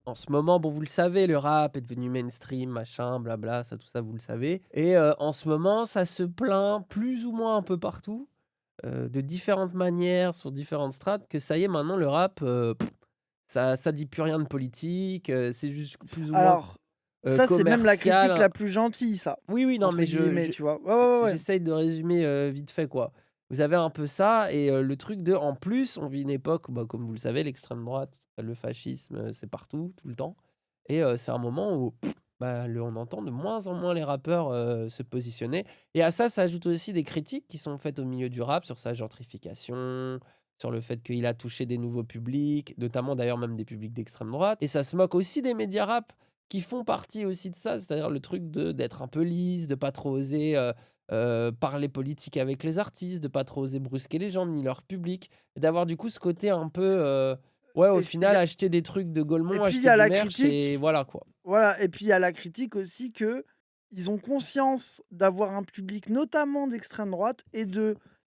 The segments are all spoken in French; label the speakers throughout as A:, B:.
A: En ce moment, bon, vous le savez, le rap est devenu mainstream, machin, blabla, ça, tout ça, vous le savez. Et en ce moment, ça se plaint plus ou moins un peu partout, de différentes manières, sur différentes strates, que ça y est, maintenant, le rap, ça dit plus rien de politique, c'est juste plus ou moins,
B: Alors, ça, c'est même la
A: commercial,
B: critique
A: hein.
B: la plus gentille, ça,
A: Oui, oui, non,
B: entre
A: mais
B: guillemets, tu vois? Ouais, ouais, ouais, ouais.
A: j'essaye de résumer, vite fait, quoi. Vous avez un peu ça et le truc de en plus, on vit une époque, bah, comme vous le savez, l'extrême droite, le fascisme, c'est partout, tout le temps et c'est un moment où, bah, on entend de moins en moins les rappeurs, se positionner et à ça s'ajoutent aussi des critiques qui sont faites au milieu du rap sur sa gentrification, sur le fait qu'il a touché des nouveaux publics, notamment d'ailleurs même des publics d'extrême droite et ça se moque aussi des médias rap qui font partie aussi de ça, c'est-à-dire le truc d'être un peu lisse, de pas trop oser, parler politique avec les artistes, de pas trop oser brusquer les gens ni leur public et d'avoir du coup ce côté un peu, ouais, au
B: Et il
A: final
B: y a
A: acheter des trucs de
B: et
A: Gaulmont,
B: puis il y
A: acheter
B: a
A: du
B: la
A: merch et
B: critique,
A: voilà quoi.
B: voilà, et puis il y a la critique aussi qu'ils ont conscience d'avoir un public, notamment d'extrême droite, et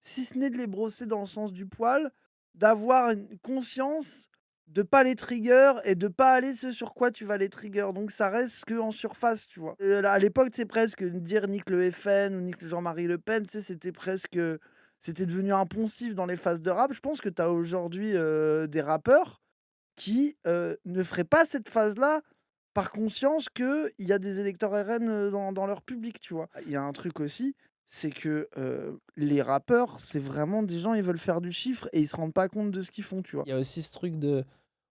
B: si ce n'est de les brosser dans le sens du poil, d'avoir une conscience de pas les trigger et de pas aller ce sur quoi tu vas les trigger. Donc ça reste qu'en surface, tu vois? À l'époque, c'est presque dire nique le FN ou nique Jean-Marie Le Pen, tu sais, c'était devenu un poncif dans les phases de rap. Je pense que tu as aujourd'hui, des rappeurs qui, ne feraient pas cette phase-là par conscience qu'il y a des électeurs RN, dans leur public, tu vois? Il y a un truc aussi, c'est que, les rappeurs, c'est vraiment des gens, ils veulent faire du chiffre et ils se rendent pas compte de ce qu'ils font, tu vois?
A: Il y a aussi ce truc de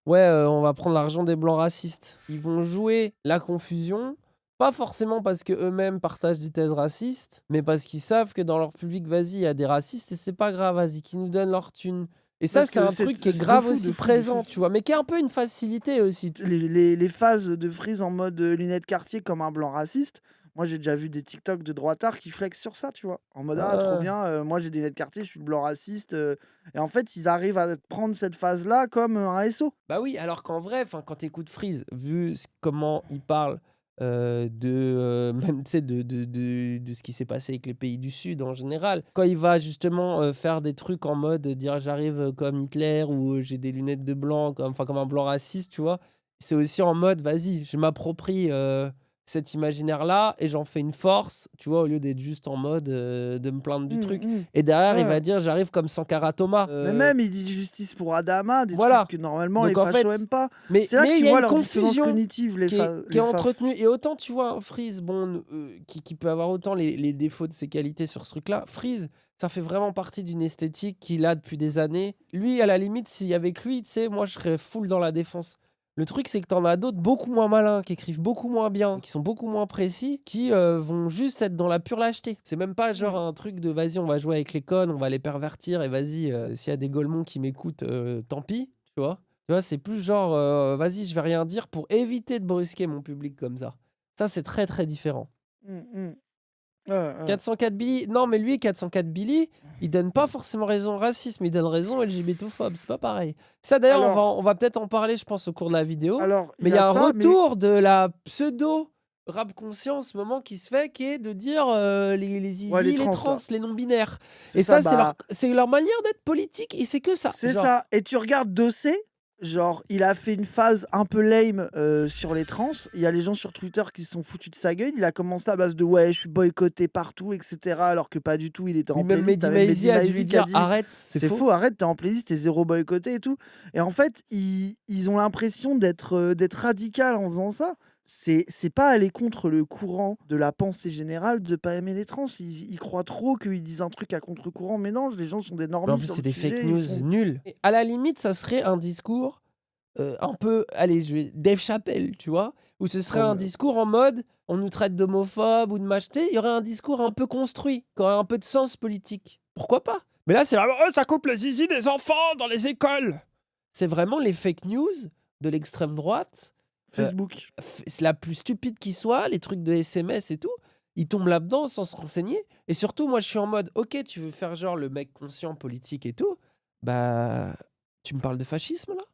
A: ouais, on va prendre l'argent des blancs racistes. Ils vont jouer la confusion, pas forcément parce que eux mêmes partagent des thèses racistes, mais parce qu'ils savent que dans leur public, vas-y, il y a des racistes et c'est pas grave, vas-y, qu'ils nous donnent leur thune. Et ça,
B: Parce
A: c'est
B: que
A: un
B: c'est
A: truc qui est
B: de
A: grave
B: fou, de
A: aussi
B: fou, de fou.
A: présent, tu vois? Mais qui est un peu une facilité aussi.
B: Les phases de Freeze en mode, lunettes Cartier comme un blanc raciste, moi j'ai déjà vu des TikTok de droitards qui flexent sur ça, tu vois? En mode: «Ah trop
A: Ah,
B: bien, moi j'ai des lunettes Cartier, je suis blanc raciste», et en fait, ils arrivent à prendre cette phase-là comme, un SO.
A: bah oui, alors qu'en vrai, enfin, quand tu écoutes Freeze, vu comment il parle, même, tu sais, de ce qui s'est passé avec les pays du Sud en général. Quand il va justement, faire des trucs en mode, dire: «J'arrive, comme Hitler» ou, «J'ai des lunettes de blanc comme un blanc raciste», tu vois? C'est aussi en mode: «Vas-y, je m'approprie, cet imaginaire-là et j'en fais une force», tu vois? Au lieu d'être juste en mode, de me plaindre du
B: Mmh
A: truc
B: mh.
A: et derrière, il
B: Ouais,
A: va dire: «J'arrive comme Sankara Thomas»,
B: mais même il dit justice pour Adama, des trucs
A: voilà,
B: que normalement les
A: donc en
B: fachos
A: fait
B: aiment pas.
A: mais
B: C'est là que
A: il
B: tu
A: y a
B: vois
A: une
B: leur dissonance
A: confusion
B: cognitive,
A: qui est
B: les faf.
A: entretenue et autant tu vois un Freeze, bon, qui peut avoir autant les défauts de ses qualités sur ce truc-là. Freeze, ça fait vraiment partie d'une esthétique qu'il a depuis des années. Lui, à la limite, s'il y avait que lui, tu sais, moi, je serais full dans la défense. Le truc, c'est que tu en as d'autres beaucoup moins malins, qui écrivent beaucoup moins bien, qui sont beaucoup moins précis, qui, vont juste être dans la pure lâcheté. C'est même pas genre
B: Mmh.
A: un truc de: «Vas-y, on va jouer avec les connes, on va les pervertir et vas-y, s'il y a des Golemons qui m'écoutent, tant pis», tu vois? Tu vois, c'est plus genre, vas-y, je vais rien dire pour éviter de brusquer mon public comme ça. Ça, c'est très, très différent.
B: Mmh mh. Ouais, ouais.
A: 404 Billy, non, mais lui, 404 Billy, il donne pas forcément raison au racisme, il donne raison aux LGBTophobes, c'est pas pareil. Ça d'ailleurs,
B: Alors
A: on va peut-être en parler, je pense, au cours de la vidéo,
B: alors il
A: mais
B: y
A: il y
B: a
A: a un
B: ça, mais
A: retour de la pseudo rap conscient en ce moment qui se fait, qui est de dire, les
B: ouais, les
A: zizis, les
B: trans
A: trans,
B: là,
A: les non-binaires
B: c'est
A: et
B: ça,
A: ça,
B: bah,
A: c'est leur manière d'être politique et c'est que ça,
B: c'est
A: genre.
B: ça, et tu regardes Dossé, genre, il a fait une phase un peu lame, sur les trans. Il y a les gens sur Twitter qui se sont foutus de sa gueule. Il a commencé à base de: «Ouais, je suis boycotté partout» et cetera, alors que pas du tout, il était
A: Oui,
B: en
A: même
B: playlist. Tu
A: Mehdi
B: même
A: Maizy
B: Mehdi
A: a dû lui
B: Maizy qui a
A: dire:
B: dit:
A: «Arrête, c'est
B: «C'est
A: faux».
B: faux, arrête, tu en playlist, tu 0 boycotté et tout», et en fait, ils ont l'impression d'être radical en faisant ça. C'est pas aller contre le courant de la pensée générale de pas aimer les trans. Ils croient trop qu'ils disent un truc à contre-courant, mais non, les gens sont des
A: Mais en
B: normies
A: plus,
B: sur
A: c'est
B: le
A: des fake
B: sujet, ils
A: news
B: sont
A: nuls. Et à la limite, ça serait un discours, un peu, allez, je vais Dave Chappelle, tu vois? Où ce serait
B: ouais,
A: un
B: mais
A: discours en mode, on nous traite d'homophobes ou de machetés, il y aurait un discours un peu construit, qui aurait un peu de sens politique. Pourquoi pas? Mais là, c'est vraiment: «Oh, ça coupe le zizi des enfants dans les écoles!» C'est vraiment les fake news de l'extrême droite, heu,
B: Facebook.
A: c'est la plus stupide qui soit, les trucs de SMS et tout. Ils tombent là-dedans sans se renseigner et surtout, moi, je suis en mode: «OK, tu veux faire genre le mec conscient politique et tout, bah, tu me parles de fascisme là?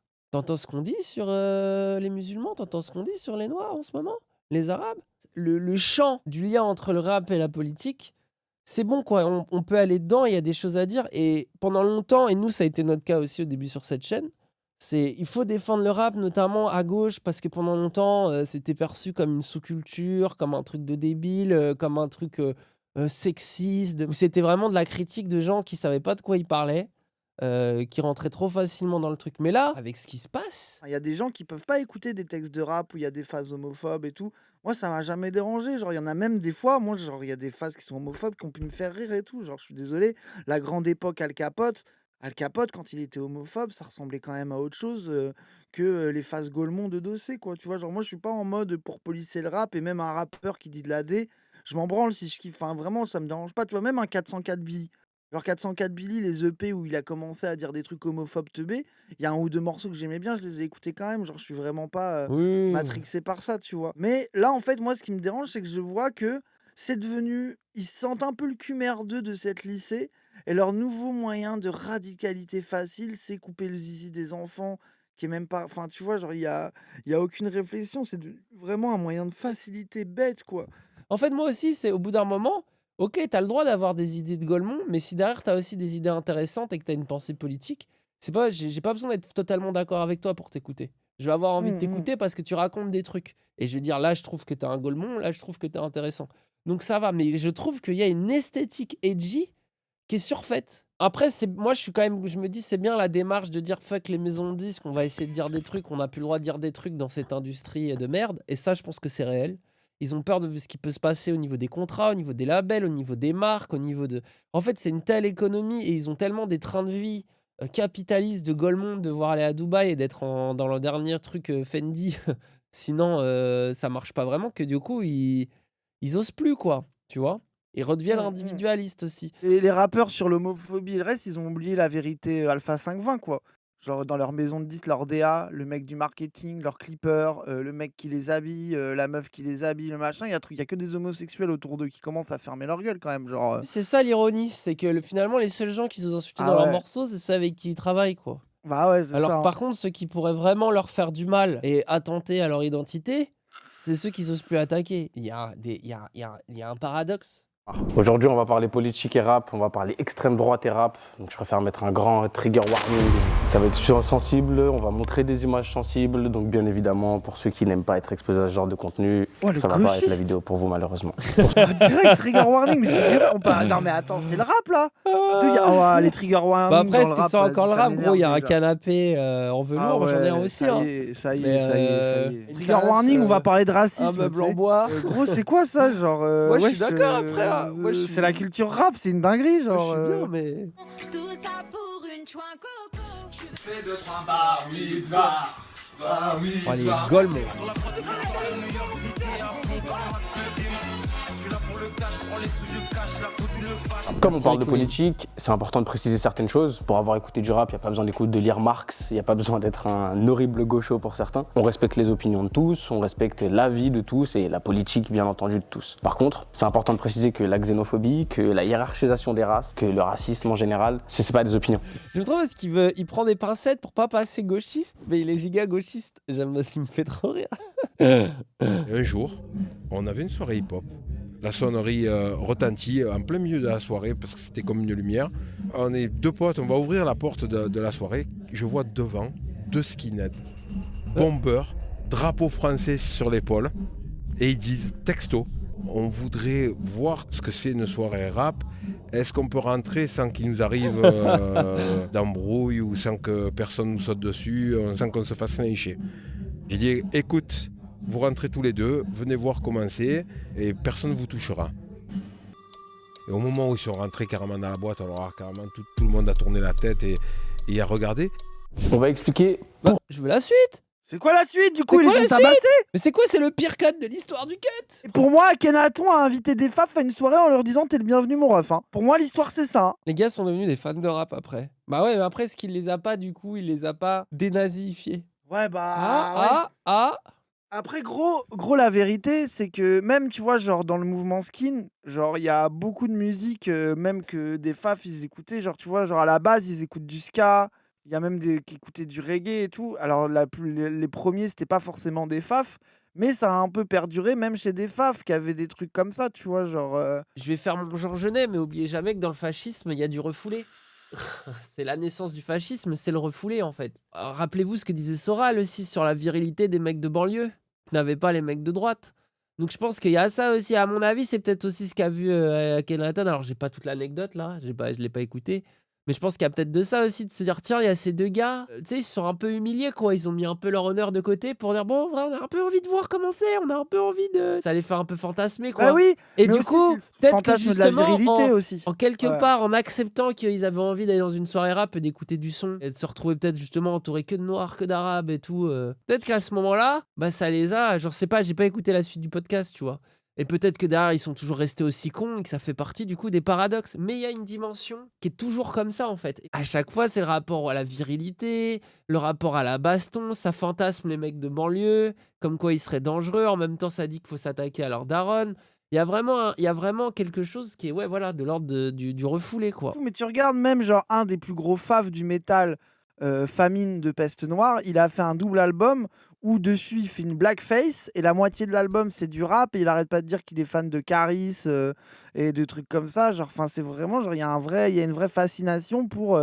A: Tu ce qu'on dit sur, les musulmans? Tu ce qu'on dit sur les noirs en ce moment? Les arabes?» Le champ du lien entre le rap et la politique, c'est bon quoi, on peut aller dedans, il y a des choses à dire et pendant longtemps et nous, ça a été notre cas aussi au début sur cette chaîne, Il faut défendre le rap, notamment à gauche, parce que pendant longtemps, c'était perçu comme une sous-culture, comme un truc de débile, comme un truc sexiste. C'était vraiment de la critique de gens qui savaient pas de quoi ils parlaient, qui rentraient trop facilement dans le truc. Mais là, avec ce qui se passe,
B: Il y a des gens qui peuvent pas écouter des textes de rap où il y a des phases homophobes et tout. Moi, ça m'a jamais dérangé. Genre, il y en a même des fois, moi, genre, il y a des phases qui sont homophobes qui ont pu me faire rire et tout. Genre, je suis désolé. La grande époque Al Capote, quand il était homophobe, ça ressemblait quand même à autre chose que les phases Gaulmont de Dossé, quoi. Tu vois, genre, moi, je suis pas en mode pour policer le rap et même un rappeur qui dit de la D, je m'en branle si je kiffe. Enfin, vraiment, ça me dérange pas. Tu vois, même un 404 Billy. Genre 404 Billy, les EP où il a commencé à dire des trucs homophobes teubés, il y a un ou deux morceaux que j'aimais bien, je les ai écoutés quand même. Genre, je suis vraiment pas
A: oui.
B: matrixé par ça, tu vois. Mais là, en fait, moi, ce qui me dérange, c'est que je vois que c'est devenu. Ils se sentent un peu le cul merdeux de cette lycée. Et leur nouveau moyen de radicalité facile, c'est couper le zizi des enfants, qui est même pas. Enfin, tu vois, genre, il y a aucune réflexion. Vraiment un moyen de facilité bête, quoi.
A: En fait, moi aussi, c'est au bout d'un moment, OK, tu as le droit d'avoir des idées de Golemont, mais si derrière tu as aussi des idées intéressantes et que tu as une pensée politique, c'est pas j'ai pas besoin d'être totalement d'accord avec toi pour t'écouter. Je vais avoir envie de
B: Hum, hum.
A: t'écouter parce que tu racontes des trucs et je vais dire: «Là, je trouve que tu es un Golemont, là, je trouve que tu es intéressant». Donc ça va, mais je trouve qu'il y a une esthétique edgy qui est surfaite. Après, moi, je me dis: «C'est bien la démarche de dire: "Fuck les maisons de disques, on va essayer de dire des trucs, on n'a plus le droit de dire des trucs dans cette industrie de merde" et ça, je pense que c'est réel. Ils ont peur de ce qui peut se passer au niveau des contrats, au niveau des labels, au niveau des marques, au niveau de en fait, c'est une telle économie et ils ont tellement des trains de vie, capitalistes de Golemont, de devoir aller à Dubaï et d'être dans le dernier truc, Fendi, sinon, ça marche pas vraiment que du coup, ils osent plus, quoi, tu vois? Ils redeviennent
B: Hum, hum.
A: individualistes aussi.
B: Et les rappeurs sur l'homophobie et le reste, ils ont oublié la vérité Alpha 520, quoi. Genre dans leur maison de disques, leur DA, le mec du marketing, leur clipper, le mec qui les habille, la meuf qui les habille, le machin. Il y a que des homosexuels autour d'eux qui commencent à fermer leur gueule quand même. Genre,
A: C'est ça l'ironie, c'est que finalement, les seuls gens qui nous insultent
B: ah
A: dans leurs
B: ouais,
A: morceaux, c'est ceux avec qui ils travaillent, quoi.
B: bah ouais, c'est
A: Alors
B: ça,
A: que
B: hein.
A: par contre, ceux qui pourraient vraiment leur faire du mal et attenter à leur identité, c'est ceux qui osent plus attaquer. Il y a un paradoxe.
C: Aujourd'hui, on va parler politique et rap, on va parler extrême droite et rap. Donc, je préfère mettre un grand trigger warning. Ça va être sensible, on va montrer des images sensibles. Donc, bien évidemment, pour ceux qui n'aiment pas être exposés à ce genre de contenu,
B: Oh, le
C: ça va pas être la
B: gauchiste.
C: vidéo pour vous, malheureusement.
B: Direct, trigger warning, mais c'est dur. Non, mais attends, c'est le rap là. Oh, les trigger
A: Bah
B: warning
A: après,
B: dans
A: est-ce
B: le
A: que
B: rap,
A: c'est encore le
B: ça
A: rap, gros?
B: m'énerve
A: Il y a un
B: déjà.
A: canapé en
B: Ah
A: velours, j'en ai un
B: ouais,
A: aussi,
B: ça y
A: hein.
B: est, ça y
A: Mais
B: est, ça y est, ça y est.
A: une
B: Trigger
A: tasse,
B: warning, on va parler de
A: un
B: racisme,
A: meuble
B: tu
A: en
B: sais.
A: bois.
B: Gros, c'est quoi ça? Genre,
A: Moi, je suis
B: wesh,
A: d'accord après, hein. Moi, je
B: c'est la
A: suis.
B: culture rap, c'est une dinguerie,
A: Moi, je
B: genre.
A: suis bien, mais.
D: Tout ça pour une chouin coco.
E: Fais deux, trois bar mitzvah, bar
A: Oh, les
E: mitzvah.
A: Golemont.
C: Comme on
A: Merci,
C: parle de
A: Rick Louis.
C: politique, c'est important de préciser certaines choses. Pour avoir écouté du rap, il n'y a pas besoin de lire Marx, il n'y a pas besoin d'être un horrible gaucho pour certains. On respecte les opinions de tous, on respecte l'avis de tous et la politique, bien entendu, de tous. Par contre, c'est important de préciser que la xénophobie, que la hiérarchisation des races, que le racisme en général, c'est pas des opinions.
A: Je me trouve parce il prend des pincettes pour pas passer gauchiste, mais il est giga gauchiste. J'aime, ça me fait trop rire.
F: Un jour, on avait une soirée hip-hop. La sonnerie retentit en plein milieu de la soirée parce que c'était comme une lumière. On est deux potes, on va ouvrir la porte de la soirée. Je vois devant deux skinheads, bombeurs, drapeau français sur l'épaule. Et ils disent texto, on voudrait voir ce que c'est une soirée rap. Est-ce qu'on peut rentrer sans qu'il nous arrive d'embrouille ou sans que personne nous saute dessus, sans qu'on se fasse lyncher? J'ai dit, écoute, vous rentrez tous les deux, venez voir comment c'est et personne ne vous touchera. Et au moment où ils sont rentrés carrément dans la boîte, alors carrément tout le monde a tourné la tête et a regardé.
C: On va expliquer
A: Bah, je veux la suite.
B: C'est quoi la suite? Du coup,
A: C'est
B: ils
A: quoi
B: les ont
A: la
B: tabassés.
A: Mais c'est quoi? C'est le pire cut de l'histoire du cut.
B: Et pour moi, Akhenaton a invité des faf à une soirée en leur disant t'es le bienvenu, mon ref. Hein. Pour moi, l'histoire, c'est ça. Hein.
A: Les gars sont devenus des fans de rap après. Bah ouais, mais après, est-ce qu'il les a pas, du coup, il les a pas dénazifiés?
B: Ouais, bah.
A: Ah,
B: ouais.
A: ah.
B: Après, gros, la vérité, c'est que même, tu vois, genre, dans le mouvement skin, genre, il y a beaucoup de musique, même que des faf, ils écoutaient. Genre, tu vois, genre, à la base, ils écoutent du ska. Il y a même des qui écoutaient du reggae et tout. Alors, les premiers, c'était pas forcément des faf. Mais ça a un peu perduré, même chez des faf qui avaient des trucs comme ça, tu vois, genre.
A: Je vais faire mon Jean Genet, mais oubliez jamais que dans le fascisme, il y a du refoulé. C'est la naissance du fascisme, c'est le refoulé en fait. Rappelez-vous ce que disait Soral aussi sur la virilité des mecs de banlieue, qui n'avaient pas les mecs de droite. Donc je pense qu'il y a ça aussi. À mon avis, c'est peut-être aussi ce qu'a vu Akhenaton. Alors j'ai pas toute l'anecdote là, je l'ai pas écouté. Mais je pense qu'il y a peut-être de ça aussi, de se dire tiens, il y a ces deux gars, tu sais, ils se sont un peu humiliés quoi. Ils ont mis un peu leur honneur de côté pour dire bon, on a un peu envie de voir comment c'est, on a un peu envie de. Ça les fait un peu fantasmer quoi.
B: Bah oui,
A: Et
B: mais
A: du
B: aussi,
A: coup,
B: c'est le
A: peut-être que
B: fantasme de la
A: justement,
B: virilité aussi.
A: en quelque
B: Ouais.
A: part, en acceptant qu'ils avaient envie d'aller dans une soirée rap et d'écouter du son et de se retrouver peut-être justement entouré que de noirs, que d'arabes et tout, peut-être qu'à ce moment-là, bah ça les a. Genre, je sais pas, j'ai pas écouté la suite du podcast, tu vois. Et peut-être que derrière, ils sont toujours restés aussi cons et que ça fait partie du coup des paradoxes. Mais il y a une dimension qui est toujours comme ça en fait. À chaque fois, c'est le rapport à la virilité, le rapport à la baston, ça fantasme les mecs de banlieue, comme quoi ils seraient dangereux. En même temps, ça dit qu'il faut s'attaquer à leur daronne. Il y a vraiment quelque chose qui est ouais, voilà, de l'ordre du refoulé, quoi.
B: Fou, mais tu regardes même genre un des plus gros faves du métal, Famine de Peste Noire, il a fait un double album où dessus il fait une blackface et la moitié de l'album c'est du rap et il arrête pas de dire qu'il est fan de Caris et de trucs comme ça. Genre, enfin, c'est vraiment genre il y a une vraie fascination pour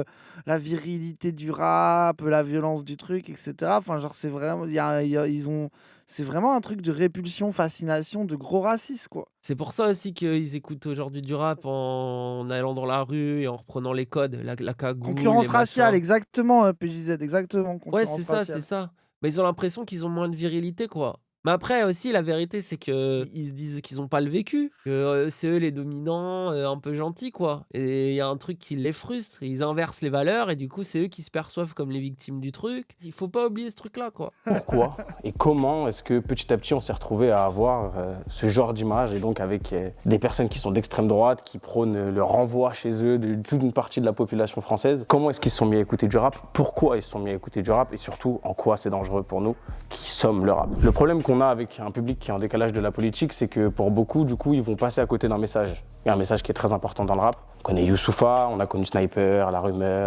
B: la virilité du rap, la violence du truc, etc. Enfin, genre c'est vraiment, ils ont, c'est vraiment un truc de répulsion, fascination, de gros racistes quoi.
A: C'est pour ça aussi qu'ils écoutent aujourd'hui du rap en allant dans la rue et en reprenant les codes, la cagoule,
B: Concurrence
A: les
B: raciale,
A: machins.
B: exactement, PJZ, exactement,
A: Ouais,
B: concurrence
A: c'est ça, c'est
B: raciale.
A: ça. Mais ils ont l'impression qu'ils ont moins de virilité, quoi. Mais après aussi, la vérité, c'est que ils se disent qu'ils ont pas le vécu, que c'est eux les dominants, un peu gentils, quoi. Et il y a un truc qui les frustre, ils inversent les valeurs et du coup, c'est eux qui se perçoivent comme les victimes du truc. Il faut pas oublier ce truc-là, quoi.
C: Pourquoi et comment est-ce que petit à petit on s'est retrouvé à avoir ce genre d'image et donc avec des personnes qui sont d'extrême droite, qui prônent le renvoi chez eux de toute une partie de la population française? Comment est-ce qu'ils se sont mis à écouter du rap? Pourquoi ils se sont mis à écouter du rap? Et surtout, en quoi c'est dangereux pour nous qui sommes le rap? Le problème qu'on a avec un public qui est en décalage de la politique, c'est que pour beaucoup, du coup, ils vont passer à côté d'un message. Il y a un message qui est très important dans le rap. On connaît Youssoupha, on a connu Sniper, La Rumeur.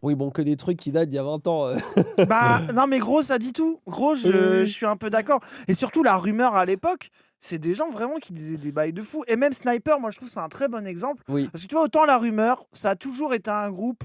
A: Oui, bon, que des trucs qui datent d'il y a 20 ans.
B: Bah non mais gros ça dit tout. Gros je suis un peu d'accord. Et surtout la rumeur à l'époque, c'est des gens vraiment qui disaient des bails de fou. Et même Sniper, moi je trouve que c'est un très bon exemple.
A: Oui.
B: Parce que tu vois, autant la rumeur, ça a toujours été un groupe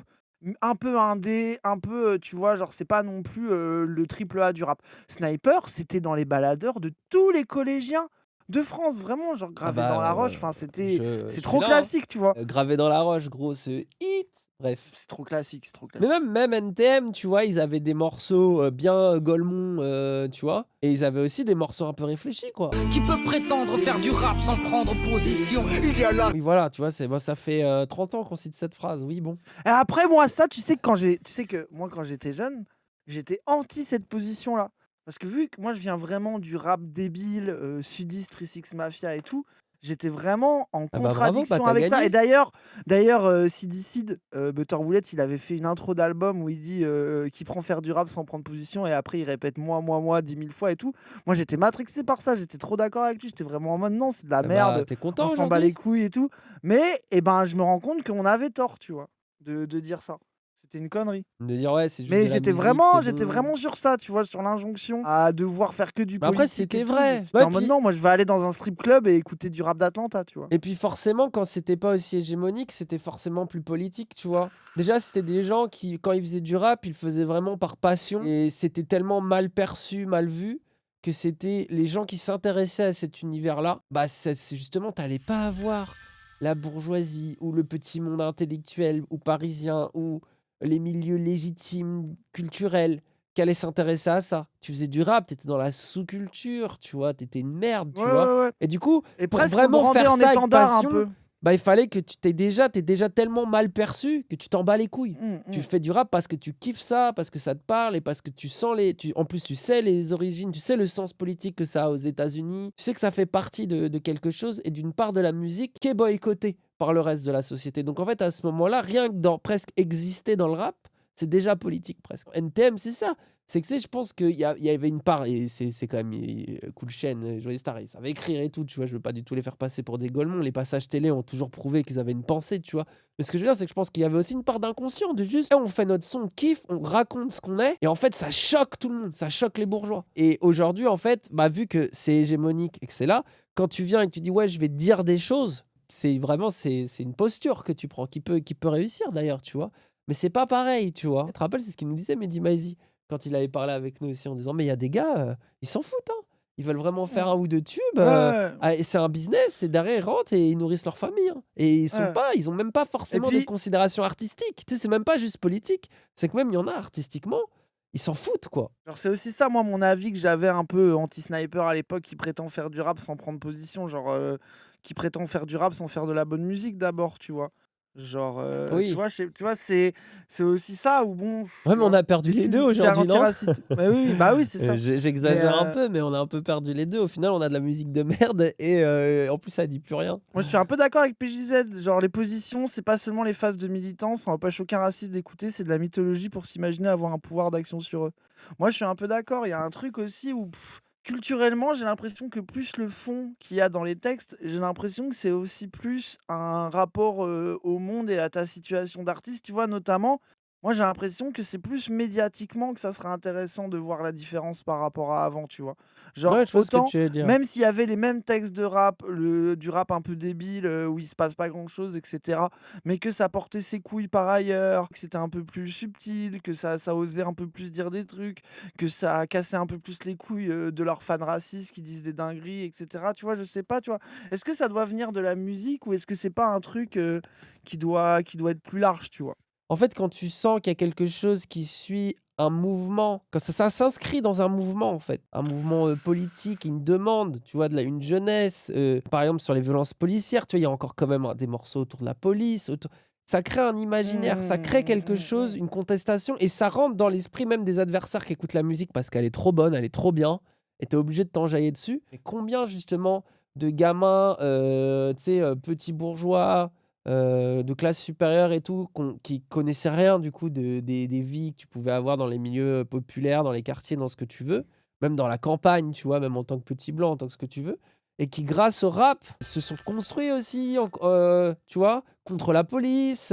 B: un peu indé, un peu, tu vois, genre c'est pas non plus le triple A du rap. Sniper, c'était dans les baladeurs de tous les collégiens de France, vraiment, genre
A: Ah
B: gravé dans la roche. Enfin,
A: je
B: c'est
A: suis
B: trop
A: là, hein.
B: classique, tu vois.
A: Gravé dans la roche, gros, ce hit. Bref.
B: C'est trop classique, c'est trop
A: Mais
B: classique.
A: même NTM, tu vois, ils avaient des morceaux bien Golemont, tu vois. Et ils avaient aussi des morceaux un peu réfléchis, quoi.
G: Qui peut prétendre faire du rap sans prendre position?
A: Oui, voilà, tu vois, ça fait 30 ans qu'on cite cette phrase. Oui, bon.
B: Et après, moi, ça, tu sais que moi, quand j'étais jeune, j'étais anti cette position-là. Parce que vu que moi, je viens vraiment du rap débile, sudiste, 36 Mafia et tout, j'étais vraiment en
A: Ah bah bravo,
B: contradiction
A: t'as
B: avec ça. Et
A: gagné.
B: d'ailleurs, Sidi Sid, Butter Bullet, il avait fait une intro d'album où il dit qu'il prend faire du rap sans prendre position. Et après, il répète moi 10 000 fois et tout. Moi, j'étais matrixé par ça. J'étais trop d'accord avec lui. J'étais vraiment en mode non, c'est de la
A: Ah bah,
B: merde.
A: t'es
B: On
A: content
B: s'en bat les
A: aujourd'hui?
B: couilles et tout. Mais eh ben, je me rends compte qu'on avait tort, tu vois, de dire ça. C'était une connerie.
A: De dire, ouais, c'est juste
B: Mais
A: de la musique, c'est
B: j'étais
A: bon.
B: vraiment sur ça, tu vois, sur l'injonction à devoir faire que du
A: Mais après,
B: politique et
A: c'était
B: tout.
A: vrai.
B: J'étais
A: Ouais,
B: en mode
A: puis-
B: non, moi je vais aller dans un strip club et écouter du rap d'Atlanta, tu vois.
A: Et puis forcément, quand c'était pas aussi hégémonique, c'était forcément plus politique, tu vois. Déjà, c'était des gens qui, quand ils faisaient du rap, ils le faisaient vraiment par passion. Et c'était tellement mal perçu, mal vu, que c'était les gens qui s'intéressaient à cet univers-là. Bah, c'est justement, t'allais pas avoir la bourgeoisie ou le petit monde intellectuel ou parisien ou les milieux légitimes, culturels, qui allaient s'intéresser à ça. Tu faisais du rap, t'étais dans la sous-culture, tu vois, t'étais une merde, tu
B: Ouais,
A: vois.
B: ouais, ouais.
A: Et du coup,
B: Et
A: pour
B: presque on
A: vraiment
B: brandait
A: faire
B: en
A: ça avec
B: étendard un
A: passion,
B: peu.
A: bah, il fallait que t'es déjà tellement mal perçu que tu t'en bats les couilles. Tu
B: Mm.
A: fais du rap parce que tu kiffes ça, parce que ça te parle et parce que tu sens en plus, tu sais les origines, tu sais le sens politique que ça a aux États-Unis. Tu sais que ça fait partie de quelque chose et d'une part de la musique qui est boycottée par le reste de la société. Donc en fait, à ce moment-là, rien que dans presque exister dans le rap, c'est déjà politique presque. NTM, c'est ça. C'est que je pense qu'il y avait une part, et c'est quand même Cool Chain, Joyeux Star, ils savaient écrire et tout, tu vois, je veux pas du tout les faire passer pour des golemons. Les passages télé ont toujours prouvé qu'ils avaient une pensée, tu vois. Mais ce que je veux dire, c'est que je pense qu'il y avait aussi une part d'inconscient, de juste, on fait notre son, on kiffe, on raconte ce qu'on est, et en fait, ça choque tout le monde, ça choque les bourgeois. Et aujourd'hui, en fait, bah, vu que c'est hégémonique et que c'est là, quand tu viens et que tu dis, ouais, je vais dire des choses, c'est vraiment, c'est une posture que tu prends, qui peut réussir d'ailleurs, tu vois. Mais c'est pas pareil, tu vois. Tu te rappelles, c'est ce qu'il nous disait, Mehdi Maizi, quand il avait parlé avec nous aussi, en disant, mais il y a des gars, ils s'en foutent, hein. Ils veulent vraiment faire un ou deux tubes.
B: Ouais.
A: Et c'est un business, et derrière, ils rentrent et ils nourrissent leur famille, hein. Et
B: Ouais.
A: ils ont même pas forcément des
B: puis-
A: considérations artistiques. Tu sais, c'est même pas juste politique. C'est que même, il y en a artistiquement, ils s'en foutent, quoi.
B: Genre, c'est aussi ça, moi, mon avis que j'avais un peu anti-sniper à l'époque, qui prétend faire du rap sans prendre position. Genre, qui prétend faire du rap sans faire de la bonne musique d'abord, tu vois. Genre,
A: Oui.
B: tu vois, c'est aussi ça, ou bon.
A: Ouais, mais on a perdu
B: Est-ce
A: les
B: que
A: deux
B: c'est
A: aujourd'hui, non?
B: antiraciste Mais oui, bah oui, c'est ça.
A: J'exagère
B: Mais,
A: un peu, mais on a un peu perdu les deux. Au final, on a de la musique de merde et en plus, ça dit plus rien.
B: Moi, je suis un peu d'accord avec PJZ. Genre, les positions, c'est pas seulement les phases de militants, ça empêche aucun raciste d'écouter, c'est de la mythologie pour s'imaginer avoir un pouvoir d'action sur eux. Moi, je suis un peu d'accord. Il y a un truc aussi où, culturellement, j'ai l'impression que plus le fond qu'il y a dans les textes, j'ai l'impression que c'est aussi plus un rapport au monde et à ta situation d'artiste, tu vois, notamment. Moi, j'ai l'impression que c'est plus médiatiquement que ça serait intéressant de voir la différence par rapport à avant, tu vois. Genre,
A: Ouais, je vois ce que
B: autant,
A: tu veux dire.
B: même s'il y avait les mêmes textes de rap, du rap un peu débile, où il se passe pas grand-chose, etc., mais que ça portait ses couilles par ailleurs, que c'était un peu plus subtil, que ça osait un peu plus dire des trucs, que ça cassait un peu plus les couilles de leurs fans racistes qui disent des dingueries, etc. Tu vois, je sais pas, tu vois. Est-ce que ça doit venir de la musique ou est-ce que c'est pas un truc qui doit être plus large, tu vois?
A: En fait, quand tu sens qu'il y a quelque chose qui suit un mouvement, quand ça s'inscrit dans un mouvement, en fait, un mouvement politique, une demande, tu vois, une jeunesse, par exemple sur les violences policières, tu vois, il y a encore quand même des morceaux autour de la police, ça crée un imaginaire, ça crée quelque chose, une contestation, et ça rentre dans l'esprit même des adversaires qui écoutent la musique parce qu'elle est trop bonne, elle est trop bien, et t'es obligé de t'enjailler dessus. Et combien justement de gamins, tu sais, petits bourgeois, de classe supérieure et tout, qui connaissaient rien du coup des vies que tu pouvais avoir dans les milieux populaires, dans les quartiers, dans ce que tu veux, même dans la campagne, tu vois, même en tant que petit blanc, en tant que ce que tu veux, et qui, grâce au rap, se sont construits aussi, tu vois, contre la police,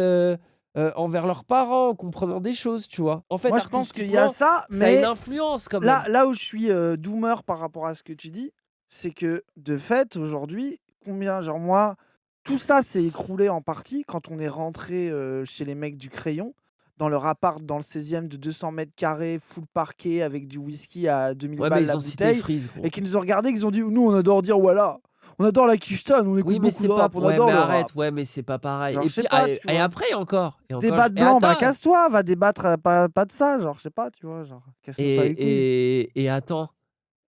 A: envers leurs parents, en comprenant des choses, tu vois. En fait,
B: Moi, je pense qu'il y a
A: artistiquement,
B: ça,
A: ça a une
B: mais
A: influence quand même.
B: là où je suis doomer par rapport à ce que tu dis, c'est que de fait, aujourd'hui, genre moi, tout ça s'est écroulé en partie quand on est rentré chez les mecs du Crayon, dans leur appart dans le 16e de 200 mètres carrés, full parquet, avec du whisky à 2000
A: Ouais, mais
B: balles
A: ils
B: la
A: ont cité
B: bouteille,
A: Freeze, gros.
B: et qui nous ont regardé, qu'ils ont dit, nous, on adore dire voilà, on adore la quichtan, on écoute
A: Oui, mais
B: beaucoup
A: c'est
B: de
A: pas.
B: rap, on
A: Ouais,
B: adore
A: mais
B: le
A: arrête,
B: rap.
A: ouais, mais c'est pas pareil.
B: Genre,
A: Et
B: je sais
A: puis,
B: pas,
A: et
B: tu vois.
A: après encore. Et encore,
B: Débat de
A: et
B: blanc, bah
A: attends.
B: casse-toi, va débattre, pas de ça, genre, je sais pas, tu vois, genre, casse-moi pas les couilles.
A: Et attends,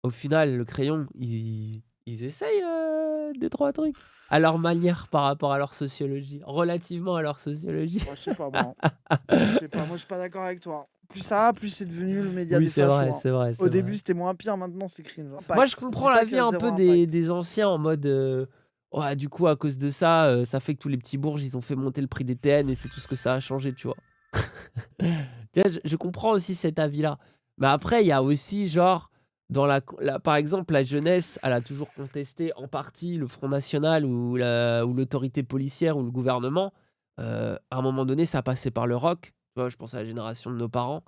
A: au final, le Crayon, ils essayent des trois trucs. À leur manière par rapport à leur sociologie. Relativement à leur sociologie.
B: Moi, je sais pas, moi. Je sais pas, moi, je suis pas d'accord avec toi. Plus ça va, plus c'est devenu le média
A: Oui,
B: des
A: c'est
B: fachos.
A: vrai,
B: hein.
A: c'est vrai.
B: Au début, c'était moins pire, maintenant, c'est cringe.
A: Moi, je comprends la vie un peu des anciens en mode. Ouais, du coup, à cause de ça, ça fait que tous les petits bourges, ils ont fait monter le prix des TN et c'est tout ce que ça a changé, tu vois. Tu vois, je comprends aussi cet avis-là. Mais après, il y a aussi, genre, par exemple, la jeunesse, elle a toujours contesté en partie le Front National ou l'autorité policière ou le gouvernement. À un moment donné, ça passait par le rock. Tu vois, je pense à la génération de nos parents.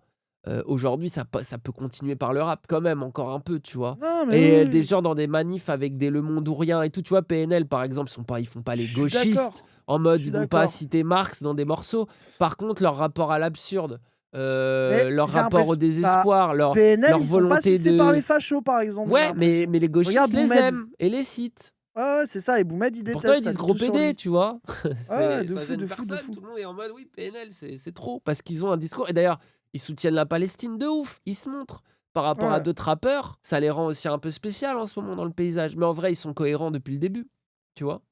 A: Aujourd'hui, ça peut continuer par le rap, quand même, encore un peu, tu vois.
B: Non, mais
A: Et
B: oui,
A: des
B: oui.
A: gens dans des manifs avec des Le Monde ou Rien et tout, tu vois, PNL par exemple, ils font pas les
B: Je suis
A: gauchistes,
B: d'accord.
A: en mode
B: Je suis
A: ils vont pas
B: d'accord.
A: citer Marx dans des morceaux. Par contre, leur rapport à l'absurde,
B: Mais
A: leur
B: j'ai
A: rapport au
B: l'impression-
A: désespoir, leur
B: PNL, ils sont pas
A: volonté
B: sucés par
A: de.
B: les fachos, par exemple. j'ai
A: Ouais, mais
B: l'impression.
A: les gauchistes
B: Regarde
A: les
B: Boumed.
A: aiment et les citent.
B: Ouais, c'est ça, et Boumed, il déteste.
A: Pourtant, ils
B: ça
A: disent
B: dit
A: gros
B: tout sur
A: PD,
B: lui.
A: tu vois.
B: Ouais, de
A: Ça
B: fou,
A: gêne
B: de fou, de
A: personne.
B: fou.
A: Tout le monde est en mode oui, PNL, c'est trop. Parce qu'ils ont un discours. Et d'ailleurs, ils soutiennent la Palestine de ouf. Ils se montrent. Par rapport à
B: Ouais.
A: d'autres rappeurs, ça les rend aussi un peu spécial en ce moment dans le paysage. Mais en vrai, ils sont cohérents depuis le début. Tu vois.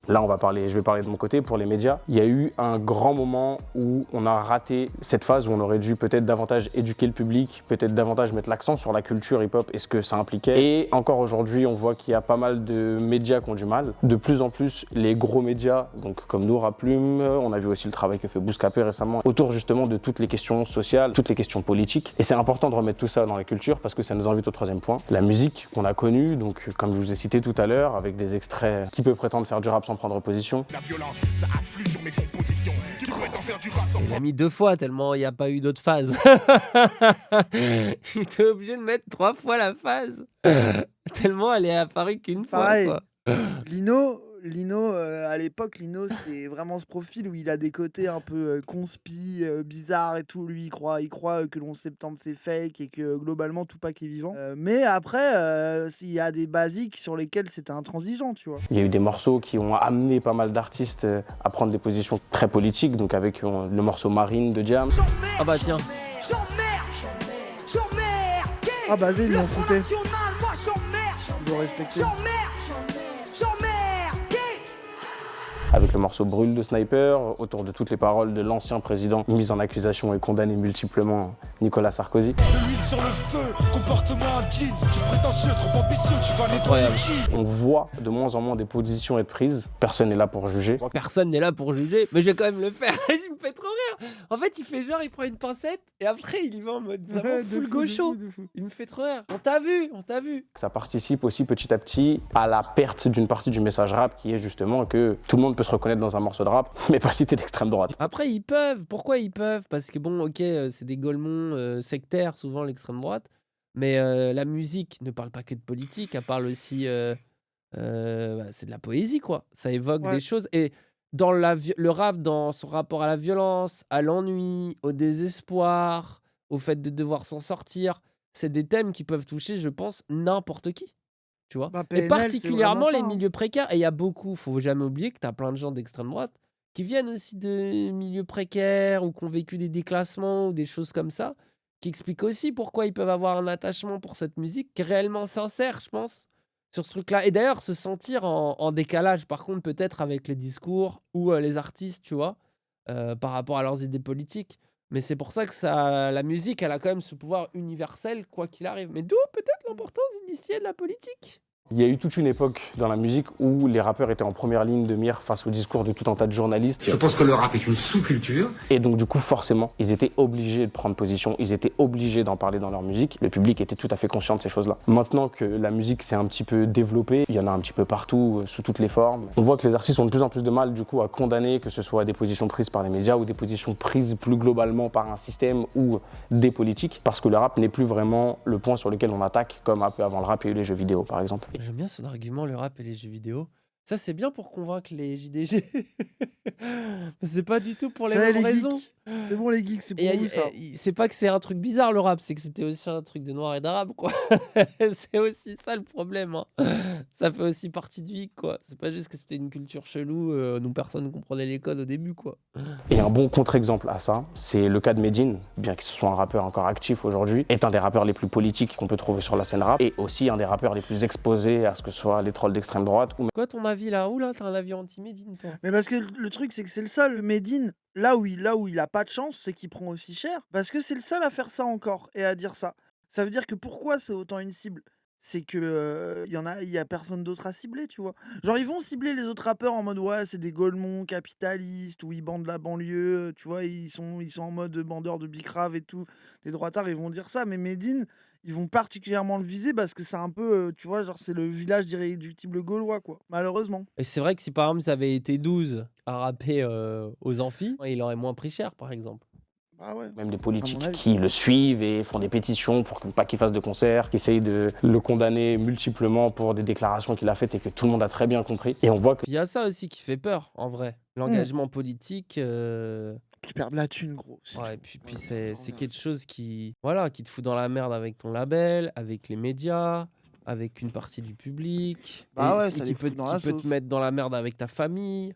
C: Là, je vais parler de mon côté pour les médias. Il y a eu un grand moment où on a raté cette phase où on aurait dû peut-être davantage éduquer le public, peut-être davantage mettre l'accent sur la culture hip-hop et ce que ça impliquait. Et encore aujourd'hui, on voit qu'il y a pas mal de médias qui ont du mal. De plus en plus, les gros médias, donc comme nous, Raplume, on a vu aussi le travail que fait Bouscapé récemment, autour justement de toutes les questions sociales, toutes les questions politiques. Et c'est important de remettre tout ça dans la culture parce que ça nous invite au troisième point. La musique qu'on a connue, donc comme je vous ai cité tout à l'heure, avec des extraits qui peut prétendre faire du rap sans prendre position.
E: La violence, ça afflue sur mes compositions. Qui prétend faire du rap sans
A: Il a mis 2 fois tellement il n'y a pas eu d'autres phases. Il était obligé de mettre 3 fois la phase. Tellement elle est apparue qu'une fois.
B: Pareil.
A: Quoi.
B: Lino, Lino, à l'époque, Lino, c'est vraiment ce profil où il a des côtés un peu conspi, bizarres et tout. Lui, il croit que l'11 septembre, c'est fake et que globalement, Tupac est vivant. Mais après, s'il y a des basiques sur lesquels c'était intransigeant, tu vois.
C: Il y a eu des morceaux qui ont amené pas mal d'artistes à prendre des positions très politiques, donc avec le morceau Marine de Jam.
A: Ah bah tiens.
B: Ah bah, ils l'ont fouté. Ils ont respecté.
C: Avec le morceau Brûle de Sniper, autour de toutes les paroles de l'ancien président mis en accusation et condamné multiplement, Nicolas Sarkozy.
H: De l'huile sur le feu, comportement indigne, tu prétentieux, trop ambitieux, tu vas nettoyer qui?
C: On voit de moins en moins des positions être prises, personne n'est là pour juger.
A: Personne n'est là pour juger, mais je vais quand même le faire. Il me fait trop rire. En fait, il fait genre, il prend une pincette et après, il y va en mode vraiment full gaucho. Il me fait trop rire. On t'a vu.
C: Ça participe aussi petit à petit à la perte d'une partie du message rap qui est justement que tout le monde peut se reconnaître dans un morceau de rap, mais pas si t'es d'extrême droite.
A: Après, ils peuvent. Pourquoi ils peuvent? Parce que bon, ok, c'est des golemons sectaires, souvent l'extrême droite. Mais la musique ne parle pas que de politique, elle parle aussi. C'est de la poésie, quoi. Ça évoque des choses. Et dans le rap, dans son rapport à la violence, à l'ennui, au désespoir, au fait de devoir s'en sortir, c'est des thèmes qui peuvent toucher, je pense, n'importe qui. Tu vois,
B: Bah,
A: et
B: PNL,
A: particulièrement
B: c'est
A: les
B: vraiment ça, hein.
A: milieux précaires. Et il y a beaucoup, faut jamais oublier que tu as plein de gens d'extrême droite qui viennent aussi de milieux précaires ou qui ont vécu des déclassements ou des choses comme ça, qui expliquent aussi pourquoi ils peuvent avoir un attachement pour cette musique qui est réellement sincère, je pense, sur ce truc-là. Et d'ailleurs, se sentir en décalage, par contre, peut-être avec les discours ou les artistes, tu vois, par rapport à leurs idées politiques. Mais c'est pour ça que la musique, elle a quand même ce pouvoir universel, quoi qu'il arrive. Mais d'où peut-être l'importance d'initier de la politique.
C: Il y a eu toute une époque dans la musique où les rappeurs étaient en première ligne de mire face au discours de tout un tas de journalistes.
I: Je pense que le rap est une sous-culture.
C: Et donc du coup, forcément, ils étaient obligés de prendre position, ils étaient obligés d'en parler dans leur musique. Le public était tout à fait conscient de ces choses-là. Maintenant que la musique s'est un petit peu développée, il y en a un petit peu partout, sous toutes les formes. On voit que les artistes ont de plus en plus de mal du coup à condamner, que ce soit des positions prises par les médias ou des positions prises plus globalement par un système ou des politiques, parce que le rap n'est plus vraiment le point sur lequel on attaque, comme un peu avant le rap et les jeux vidéo par exemple.
A: J'aime bien son argument, le rap et les jeux vidéo. Ça, c'est bien pour convaincre les JDG. C'est pas du tout pour les
B: Ça,
A: mêmes
B: les
A: raisons.
B: geeks. C'est bon, les geeks, c'est pour
A: Et
B: vous, ça.
A: c'est pas que c'est un truc bizarre le rap, c'est que c'était aussi un truc de noir et d'arabe, quoi. C'est aussi ça le problème, hein. Ça fait aussi partie du hic, quoi. C'est pas juste que c'était une culture chelou, dont personne ne comprenait les codes au début, quoi.
C: Et un bon contre-exemple à ça, c'est le cas de Medine, bien qu'il soit un rappeur encore actif aujourd'hui, est un des rappeurs les plus politiques qu'on peut trouver sur la scène rap, et aussi un des rappeurs les plus exposés à ce que ce soit les trolls d'extrême droite ou
A: Quoi ton avis là? Oula, t'as un avis anti-Médine, toi?
B: Mais parce que le truc, c'est que c'est le seul. Medine, là où il a pas de chance, c'est qu'il prend aussi cher. Parce que c'est le seul à faire ça encore et à dire ça. Ça veut dire que pourquoi c'est autant une cible? C'est que il y a personne d'autre à cibler, tu vois. Genre, ils vont cibler les autres rappeurs en mode ouais, c'est des golemons capitalistes ou ils bandent la banlieue, tu vois, ils sont en mode bandeurs de bicrave et tout. Les droitards, ils vont dire ça. Mais Medine, ils vont particulièrement le viser parce que c'est un peu, tu vois, genre, c'est le village d'irréductibles gaulois, quoi. Malheureusement.
A: Et c'est vrai que si par exemple ça avait été 12 à rapper aux amphis, il aurait moins pris cher, par exemple.
B: Ah ouais.
C: même des
B: À mon
C: politiques
B: avis.
C: qui le suivent et font des pétitions pour pas qu'il fasse de concert, qui essayent de le condamner multiplement pour des déclarations qu'il a faites et que tout le monde a très bien compris. Et on voit que
A: Puis il y a ça aussi qui fait peur, en vrai. L'engagement politique.
B: Tu perds de la thune, gros.
A: Ouais, et puis c'est quelque chose qui te fout dans la merde avec ton label, avec les médias, avec une partie du public,
B: Bah
A: et
B: ouais,
A: qui
B: ça les
A: peut
B: fout dans la
A: te
B: sauce.
A: mettre dans la merde avec ta famille,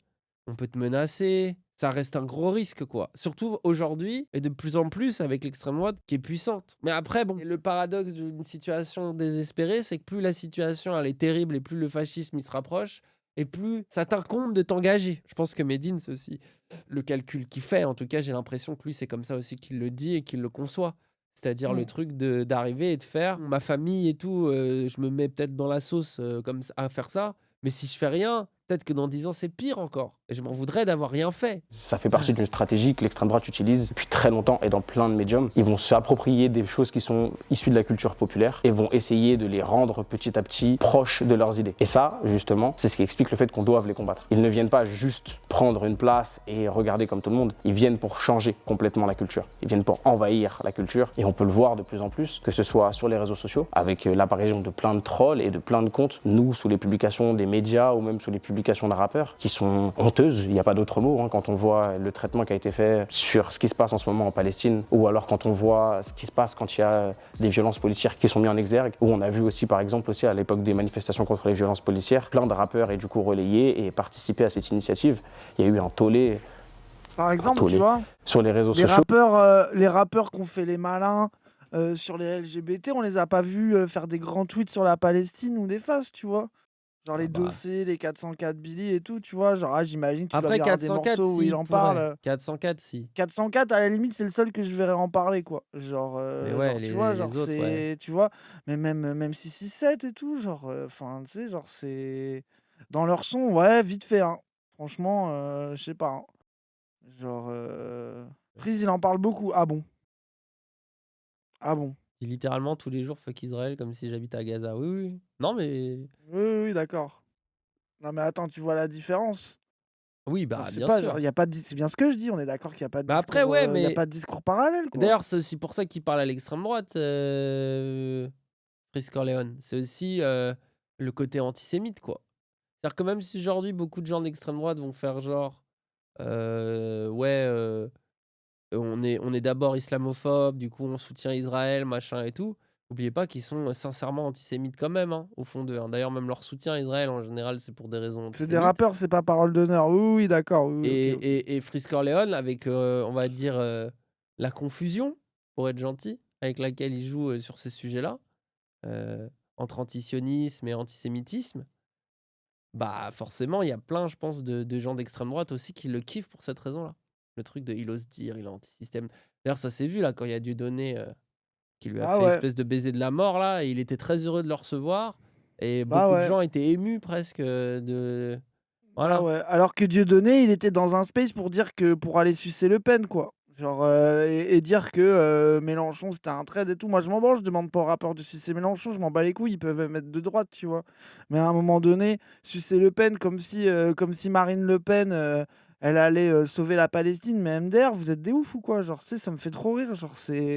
A: on peut te menacer. Ça reste un gros risque, quoi. Surtout aujourd'hui, et de plus en plus avec l'extrême droite qui est puissante. Mais après, bon, le paradoxe d'une situation désespérée, c'est que plus la situation elle est terrible et plus le fascisme il se rapproche, et plus ça t'incombe de t'engager. Je pense que Medine, c'est aussi le calcul qu'il fait. En tout cas, j'ai l'impression que lui, c'est comme ça aussi qu'il le dit et qu'il le conçoit. C'est-à-dire le truc d'arriver et de faire ma famille et tout, je me mets peut-être dans la sauce comme ça, à faire ça, mais si je fais rien, peut-être que dans 10 ans, c'est pire encore. Et je m'en voudrais d'avoir rien fait.
C: ça fait partie d'une stratégie que l'extrême droite utilise depuis très longtemps et dans plein de médiums. Ils vont s'approprier des choses qui sont issues de la culture populaire et vont essayer de les rendre petit à petit proches de leurs idées. Et ça, justement, c'est ce qui explique le fait qu'on doive les combattre. Ils ne viennent pas juste prendre une place et regarder comme tout le monde. Ils viennent pour changer complètement la culture. Ils viennent pour envahir la culture. Et on peut le voir de plus en plus, que ce soit sur les réseaux sociaux, avec l'apparition de plein de trolls et de plein de comptes, nous, sous les publications des médias ou même sous les publications publications de rappeurs qui sont honteuses, il n'y a pas d'autre mot, hein, quand on voit le traitement qui a été fait sur ce qui se passe en ce moment en Palestine, ou alors quand on voit ce qui se passe quand il y a des violences policières qui sont mises en exergue, où on a vu aussi par exemple aussi à l'époque des manifestations contre les violences policières, plein de rappeurs aient du coup relayé et participé à cette initiative. Il y a eu un tollé.
B: Par exemple, tu vois,
C: Sur les réseaux
B: les
C: sociaux.
B: rappeurs qui ont fait les malins sur les LGBT, on les a pas vus faire des grands tweets sur la Palestine ou des phases, tu vois. Genre les
A: Ah bah.
B: Dossé, les 404 Billy et tout, tu vois. Genre, j'imagine, tu dois
A: Après,
B: bien avoir des
A: 404,
B: morceaux où
A: si,
B: il
A: il
B: en
A: pourrait.
B: parle.
A: 404, si.
B: 404, à la limite, c'est le seul que je verrais en parler, quoi. Genre,
A: Mais ouais,
B: tu vois,
A: les
B: genre,
A: autres, ouais.
B: c'est. Tu vois, mais même 667 et tout, genre, enfin, tu sais, genre, c'est. Dans leur son, ouais, vite fait, hein. Franchement, je sais pas, hein. Genre, Freeze, il en parle beaucoup. Ah bon? Ah bon?
A: Dit littéralement tous les jours fuck Israël comme si j'habite à Gaza. Oui, oui. Non, mais.
B: Oui, oui, oui, d'accord. Non, mais attends, tu vois la différence?
A: Oui,
B: Genre,
A: bah,
B: c'est
A: bien
B: pas,
A: sûr.
B: genre, il y a pas de c'est bien ce que je dis, on est d'accord qu'il y a pas de
A: Bah après,
B: discours,
A: ouais,
B: il y a
A: mais
B: pas de discours parallèle, quoi.
A: d'ailleurs, c'est aussi pour ça qu'il parle à l'extrême droite, Frisk Corleone. C'est aussi le côté antisémite, quoi. C'est-à-dire que même si aujourd'hui, beaucoup de gens d'extrême droite vont faire genre, ouais, on est d'abord islamophobe, du coup, on soutient Israël, machin et tout. N'oubliez pas qu'ils sont sincèrement antisémites quand même, hein, au fond d'eux. Hein. D'ailleurs, même leur soutien à Israël, en général, c'est pour des raisons
B: C'est des
A: antisémites.
B: rappeurs, c'est pas parole d'honneur. Oui, oui, d'accord. Oui, oui,
A: Et,
B: ok, ok.
A: et, et Frisk Corleone, avec, on va dire, la confusion, pour être gentil, avec laquelle il joue sur ces sujets-là, entre antisionisme et antisémitisme, bah forcément, il y a plein, je pense, de gens d'extrême droite aussi qui le kiffent pour cette raison-là. Le truc de il ose dire, il est anti-système. D'ailleurs, ça s'est vu là quand il y a Dieudonné qui lui a
B: Bah
A: fait
B: ouais,
A: l'espèce de baiser de la mort là, et il était très heureux de le recevoir. Et
B: bah
A: beaucoup de
B: ouais,
A: gens étaient émus presque de.
B: bah
A: Voilà.
B: ouais. Alors que Dieudonné, il était dans un space pour dire que pour aller sucer Le Pen, quoi. Genre, et dire que Mélenchon, c'était un trade et tout. Moi, je m'en branle, je demande pas aux rappeurs de sucer Mélenchon, je m'en bats les couilles, ils peuvent même être de droite, tu vois. Mais à un moment donné, sucer Le Pen comme si Marine Le Pen, elle allait sauver la Palestine, mais MDR, vous êtes des ouf ou quoi? Genre, tu sais, ça me fait trop rire. Genre,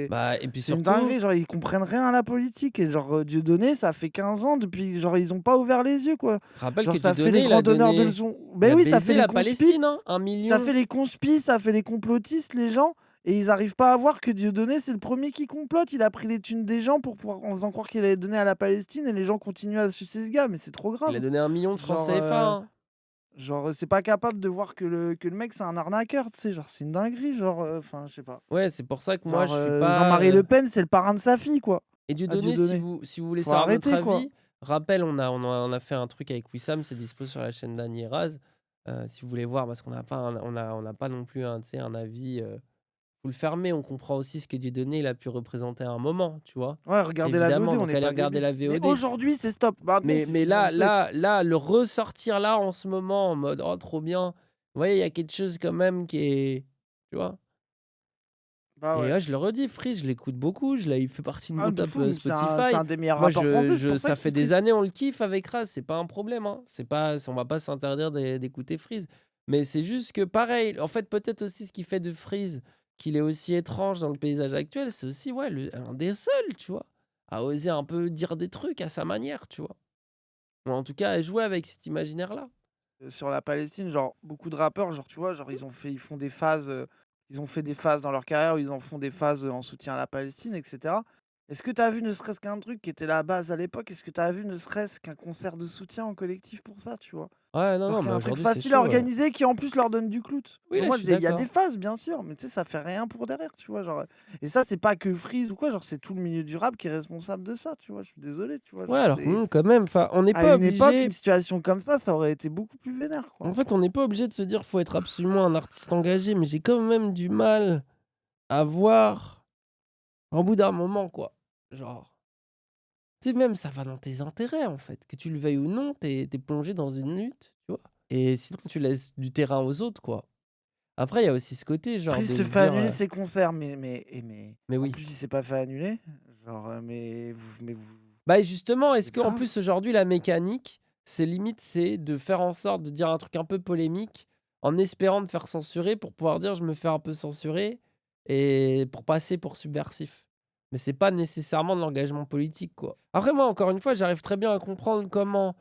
A: Bah, et puis
B: c'est une
A: surtout,
B: dinguerie. Genre, ils comprennent rien à la politique. Et genre, Dieudonné, ça fait 15 ans depuis, genre, ils ont pas ouvert les yeux, quoi.
A: rappelle
B: Genre,
A: que
B: ça fait les
A: Dieudonné,
B: grands donneurs de leçons.
A: il
B: Ben
A: a
B: oui, ça fait
A: baisé
B: les
A: la
B: conspis.
A: Palestine, hein, 1
B: Ça
A: million.
B: fait les conspis, ça fait les complotistes, les gens, et ils arrivent pas à voir que Dieudonné, c'est le premier qui complote. Il a pris les thunes des gens pour pouvoir, en faisant croire qu'il allait donner à la Palestine, et les gens continuent à sucer ce gars, mais c'est trop
A: Il a
B: grave.
A: donné 1 million de francs
B: Genre,
A: CFA. Hein.
B: c'est pas capable de voir que le mec, c'est un arnaqueur, tu sais. Genre, c'est une dinguerie, genre, enfin, je sais pas.
A: Ouais, c'est pour ça que moi,
B: Genre,
A: je suis pas.
B: Jean-Marie Le Pen, c'est le parrain de sa fille, quoi.
A: Et
B: À
A: Dieudonné, si
B: Dieudonné.
A: vous voulez
B: Faut
A: savoir notre
B: arrêter, quoi.
A: avis, rappel, on a fait un truc avec Wissam, c'est dispo sur la chaîne d'Annie Raz. Si vous voulez voir, parce qu'on n'a pas, on n'a pas non plus tu sais, un avis full fermé. On comprend aussi ce que Dieudonné il a pu représenter à un moment, tu vois.
B: Ouais, regardez la
A: Évidemment,
B: VOD, on
A: donc
B: n'est
A: allez
B: pas
A: regarder
B: débiles.
A: la
B: Mais
A: VOD.
B: aujourd'hui, c'est stop. Maintenant,
A: Mais,
B: c'est
A: mais
B: fini, on
A: là,
B: le sait.
A: là, le ressortir là en ce moment en mode oh trop bien. Vous voyez, il y a quelque chose quand même qui est, tu vois.
B: Bah
A: Et
B: ouais.
A: là, je le redis, Freeze, je l'écoute beaucoup. Il fait partie de
B: Ah,
A: mon
B: de
A: top
B: fou, c'est
A: Spotify.
B: un des meilleurs
A: Moi,
B: rappeurs français, c'est pour ça
A: ça
B: que
A: fait
B: c'est
A: des
B: triste.
A: années, on le kiffe avec Raz. C'est pas un problème. Hein. On va pas s'interdire d'écouter Freeze. Mais c'est juste que, pareil, en fait, peut-être aussi ce qui fait de Freeze qu'il est aussi étrange dans le paysage actuel, c'est aussi ouais, un des seuls, tu vois, à oser un peu dire des trucs à sa manière, tu vois. Ou en tout cas, à jouer avec cet imaginaire-là.
B: Sur la Palestine, genre, beaucoup de rappeurs, genre, tu vois, genre, ils font des phases, ils ont fait des phases dans leur carrière où ils en font des phases en soutien à la Palestine, etc. Est-ce que tu as vu ne serait-ce qu'un truc qui était la base à l'époque? Est-ce que tu as vu ne serait-ce qu'un concert de soutien en collectif pour ça, tu vois?
A: Ouais, non,
B: Genre
A: non, mais
B: qu'un truc
A: aujourd'hui, c'est
B: facile à
A: chaud.
B: organiser qui en plus leur donne du clout.
A: Oui, là, je
B: Moi,
A: suis
B: il y a des
A: d'accord.
B: phases, bien sûr, mais tu sais, ça fait rien pour derrière, tu vois. Genre, et ça, c'est pas que Freeze ou quoi, genre, c'est tout le milieu du rap qui est responsable de ça, tu vois. Je suis désolé, tu vois.
A: Ouais,
B: Genre,
A: alors
B: c'est.
A: quand même, enfin, on n'est
B: À
A: pas
B: une époque,
A: obligé.
B: une situation comme ça aurait été beaucoup plus vénère, quoi.
A: En fait, on n'est pas obligé de se dire faut être absolument un artiste engagé, mais j'ai quand même du mal à voir au bout d'un moment, quoi. Genre, tu sais, même ça va dans tes intérêts, en fait. Que tu le veuilles ou non, t'es plongé dans une lutte, tu vois. Et sinon, tu laisses du terrain aux autres, quoi. Après, il y a aussi ce côté, genre,
B: Freeze
A: de
B: se
A: se
B: fait
A: dire.
B: annuler ses concerts, mais
A: Mais
B: en
A: oui.
B: plus, il s'est pas fait annuler. Genre, mais vous.
A: Bah, justement, est-ce
B: C'est
A: qu'en
B: grave.
A: plus, aujourd'hui, la mécanique, c'est limite, c'est de faire en sorte de dire un truc un peu polémique en espérant de faire censurer pour pouvoir dire je me fais un peu censurer et pour passer pour subversif. Mais c'est pas nécessairement de l'engagement politique, quoi. Après, moi, encore une fois, j'arrive très bien à comprendre comment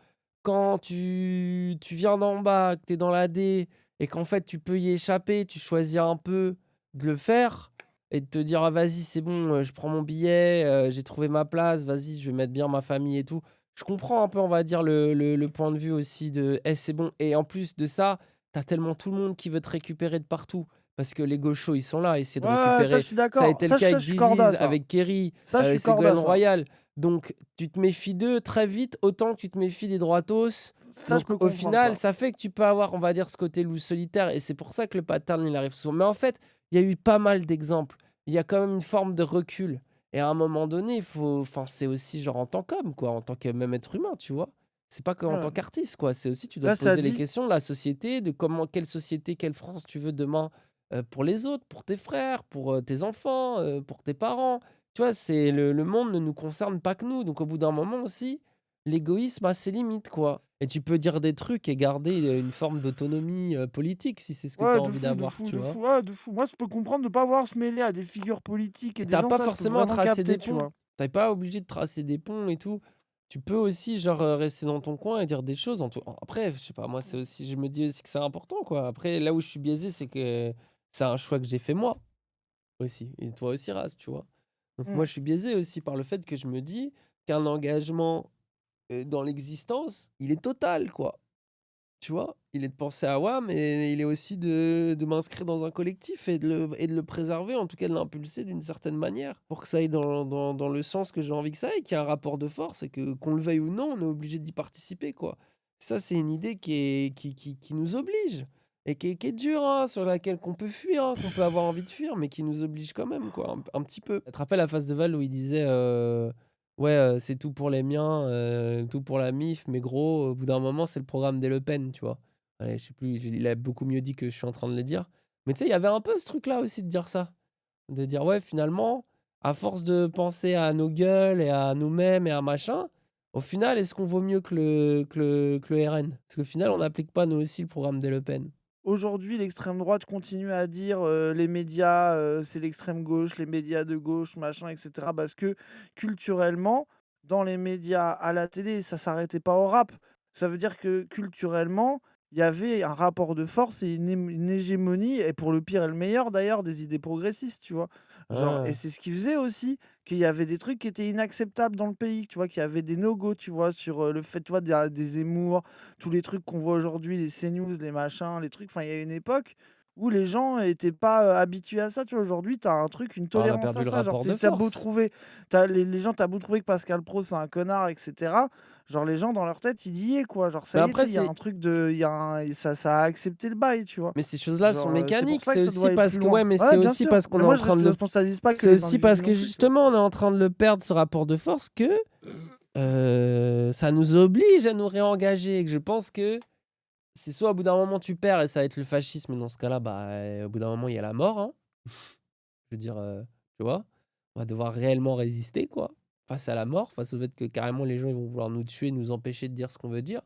A: quand tu viens d'en bas, que tu es dans la D et qu'en fait tu peux y échapper, tu choisis un peu de le faire et de te dire: «Ah vas-y, c'est bon, je prends mon billet, j'ai trouvé ma place, vas-y, je vais mettre bien ma famille et tout». Je comprends un peu, on va dire, le point de vue aussi de: «Eh, c'est bon» et en plus de ça, tu as tellement tout le monde qui veut te récupérer de partout parce que les gauchos, ils sont là à essayer de
B: Ouais, ça, je
A: récupérer.
B: suis
A: Ça a
B: d'accord.
A: été le cas
B: Ça,
A: avec
B: je suis corda,
A: Disease,
B: ça.
A: avec Kerry,
B: Ça, je suis corda,
A: Ségolène
B: ça.
A: Royal. Donc tu te méfies d'eux très vite, autant que tu te méfies des droitos.
B: Ça, je
A: Donc
B: peux
A: au
B: comprendre
A: final,
B: ça.
A: ça fait que tu peux avoir, on va dire, ce côté loup solitaire et c'est pour ça que le pattern, il arrive souvent. Mais en fait, il y a eu pas mal d'exemples. Il y a quand même une forme de recul et à un moment donné, il faut enfin, c'est aussi genre en tant qu'homme, quoi, en tant que même être humain, tu vois? C'est pas qu'en
B: Ouais.
A: tant qu'artiste, quoi. C'est aussi tu dois
B: Là,
A: te
B: ça
A: poser les
B: dit
A: questions de la société, de comment quelle société, quelle France tu veux demain, pour les autres, pour tes frères, pour, tes enfants, pour tes parents. Tu vois? C'est le monde ne nous concerne pas que nous, donc au bout d'un moment aussi, l'égoïsme a ses limites, quoi. Et tu peux dire des trucs et garder, une forme d'autonomie, politique si c'est ce que tu
B: ouais,
A: as envie d'avoir, tu
B: de
A: vois?
B: fou, ouais, de fou. Moi, je peux comprendre de pas avoir se mêler à des figures politiques et
A: Et
B: des
A: tu
B: gens,
A: pas
B: ça, je peux
A: forcément à
B: vraiment
A: tracer
B: capter,
A: des
B: tu
A: ponts.
B: vois?
A: Tu pas obligé de tracer des ponts et tout. Tu peux aussi genre, rester dans ton coin et dire des choses en tout après, je sais pas, moi, c'est aussi je me dis aussi que c'est important, quoi. Après, là où je suis biaisé, c'est que c'est un choix que j'ai fait moi, aussi et toi aussi, Raz, tu vois? Donc moi,
B: Mmh.
A: je suis biaisé aussi par le fait que je me dis qu'un engagement, dans l'existence, il est total, quoi. Tu vois? Il est de penser à WAM et il est aussi de m'inscrire dans un collectif et de le préserver, en tout cas de l'impulser d'une certaine manière, pour que ça aille dans le sens que j'ai envie que ça aille, qu'il y ait un rapport de force et que qu'on le veuille ou non, on est obligé d'y participer, quoi. Ça, c'est une idée qui nous oblige et qui est dure, hein, sur laquelle qu'on peut fuir, hein, qu'on peut avoir envie de fuir, mais qui nous oblige quand même, quoi, un petit peu. Tu te rappelles la phase de Val où il disait, ouais, c'est tout pour les miens, tout pour la MIF, mais gros, au bout d'un moment, c'est le programme des Le Pen, tu vois? Ouais, je sais plus, il a beaucoup mieux dit que je suis en train de le dire. Mais tu sais, il y avait un peu ce truc-là aussi de dire ça. De dire: «Ouais, finalement, à force de penser à nos gueules et à nous-mêmes et à machin, au final, est-ce qu'on vaut mieux que le RN?» Parce qu'au final, on n'applique pas nous aussi le programme des Le Pen.
B: Aujourd'hui, l'extrême droite continue à dire, les médias, c'est l'extrême gauche, les médias de gauche, machin et cetera. Parce que culturellement, dans les médias, à la télé, ça s'arrêtait pas au rap. Ça veut dire que culturellement, il y avait un rapport de force et une hégémonie et pour le pire et le meilleur d'ailleurs, des idées progressistes, tu vois? Genre et
A: Ah,
B: c'est ce qui faisait aussi qu'il y avait des trucs qui étaient inacceptables dans le pays, tu vois? Qu'il y avait des no-go, tu vois? Sur, le fait, tu vois, des Zemmour, tous les trucs qu'on voit aujourd'hui, les CNews, les machins, les trucs, enfin, il y a une époque où les gens étaient pas, habitués à ça, tu vois? Aujourd'hui, tu as un truc, une
A: bah, on a
B: tolérance
A: perdu
B: à
A: le
B: ça, genre,
A: rapport de
B: tu beau
A: force.
B: trouver les gens, tu beau trouver que Pascal Praud, c'est un connard et cetera, genre, les gens, dans leur tête, il y est, quoi, genre, ça
A: Mais
B: y est, tu
A: après,
B: sais, il y a
A: c'est
B: un truc de il y a un ça a accepté le bail, tu vois?
A: mais ces choses-là sont
B: Genre, c'est pour
A: mécaniques,
B: ça
A: c'est
B: que ça
A: aussi
B: doit aller
A: parce
B: plus
A: que
B: loin.
A: ouais, mais c'est
B: Ouais, bien
A: aussi
B: sûr,
A: parce qu'on
B: mais
A: est
B: moi,
A: en
B: je
A: train de le
B: responsabilise pas que
A: c'est
B: les
A: aussi
B: individus
A: parce que
B: non plus, tu vois?
A: justement, on est en train de le perdre ce rapport de force que, ça nous oblige à nous réengager et que je pense que c'est soit au bout d'un moment tu perds et ça va être le fascisme et dans ce cas-là, bah, au bout d'un moment il y a la mort, hein. Je veux dire, tu vois? On va devoir réellement résister quoi, face à la mort, face au fait que carrément les gens ils vont vouloir nous tuer, nous empêcher de dire ce qu'on veut dire.